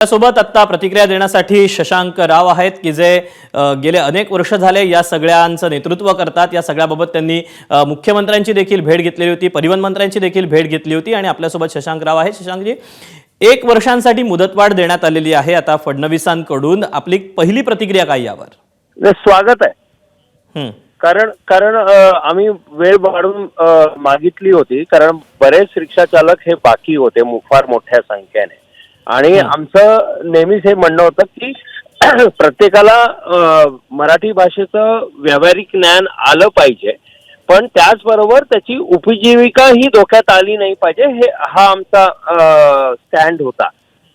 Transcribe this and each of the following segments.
सोबत आता प्रतिक्रिया देण्यासाठी शशांक राव आहेत की जे गेले अनेक वर्ष झाले या सगळ्यांचं नेतृत्व करतात। या सगळ्याबाबत त्यांनी मुख्यमंत्र्यांची देखील भेट घेतलेली होती, परिवहन मंत्र्यांची देखील भेट घेतली होती आणि आपल्यासोबत शशांक राव आहेत। शशांकजी, 1 वर्षांसाठी मुदतवाढ देण्यात आलेली आहे आता फडणवीसांकडून, आपली पहिली प्रतिक्रिया काय यावर? स्वागत आहे। कारण आम्ही वेळ वाढवून मागितली होती, कारण बरेच रिक्षा चालक हे बाकी होते फार मोठ्या संख्येने, आणि आमचं नेहमीच हे म्हणणं होतं की प्रत्येकाला मराठी भाषेचं व्यावहारिक ज्ञान आलं पाहिजे, पण त्याचबरोबर त्याची उपजीविका ही धोक्यात आली नाही पाहिजे, हे हा आमचा स्टँड होता।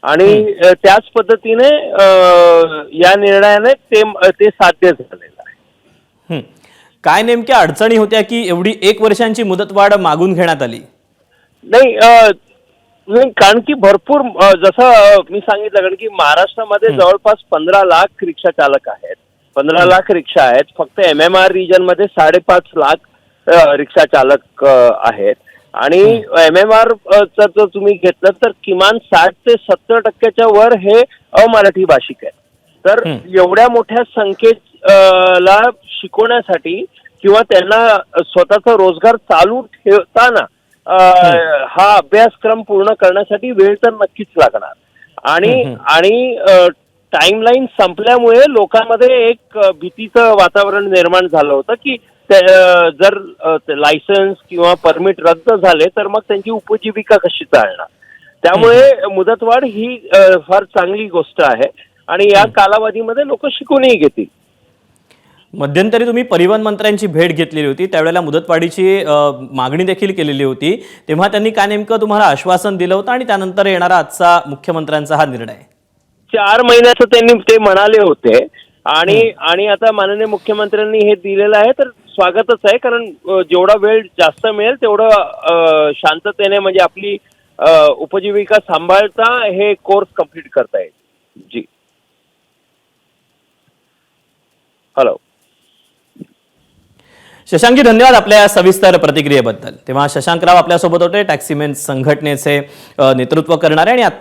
आणि त्याच पद्धतीने या निर्णयाने ते साध्य झालेलं आहे। काय नेमक्या अडचणी होत्या की एवढी 1 वर्षांची मुदतवाढ मागून घेण्यात आली? नाही, कारण की भरपूर जसं मी सांगितलं, कारण की महाराष्ट्रामध्ये जवळपास 15 लाख रिक्षा चालक आहेत, 15 लाख रिक्षा आहेत। फक्त MMR रिजन मध्ये 5.5 लाख रिक्षा चालक आहेत, आणि MMR जर तुम्ही घेतलं तर किमान 60 ते 70% वर हे अमराठी भाषिक आहेत। तर एवढ्या मोठ्या संख्येला शिकवण्यासाठी किंवा त्यांना स्वतःचा रोजगार चालू ठेवताना हा अभ्यासक्रम पूर्ण करण्यासाठी वेळ तर नक्कीच लागणार, आणि टाइमलाईन संपल्यामुळे लोकांमध्ये एक भीतीचं वातावरण निर्माण झालं होतं की जर लायसन्स किंवा परमिट रद्द झाले तर मग त्यांची उपजीविका कशी चालणार। त्यामुळे मुदतवाढ ही फार चांगली गोष्ट आहे, आणि या कालावधीमध्ये लोक शिकूनही घेतील। मध्यंतरी तुम्ही परिवहन मंत्र्यांची भेट घेतलेली होती, त्यावेळेला मुदतवाढीची मागणी देखील केलेली होती, तेव्हा त्यांनी काय नेमकं तुम्हाला आश्वासन दिलं होतं आणि त्यानंतर येणारा आजचा मुख्यमंत्र्यांचा हा निर्णय? 4 महिन्याचं त्यांनी ते म्हणाले होते, आणि आता माननीय मुख्यमंत्र्यांनी हे दिलेलं आहे, तर स्वागतच आहे। कारण जेवढा वेळ जास्त मिळेल तेवढं शांततेने म्हणजे आपली उपजीविका सांभाळता हे कोर्स कंप्लीट करता येईल। जी, हॅलो शशांकजी, धन्यवाद आपल्या या सविस्तर प्रतिक्रियेबद्दल। तेव्हा शशांक राव आपल्यासोबत होते, टॅक्सीमेन संघटनेचे नेतृत्व करणारे, आणि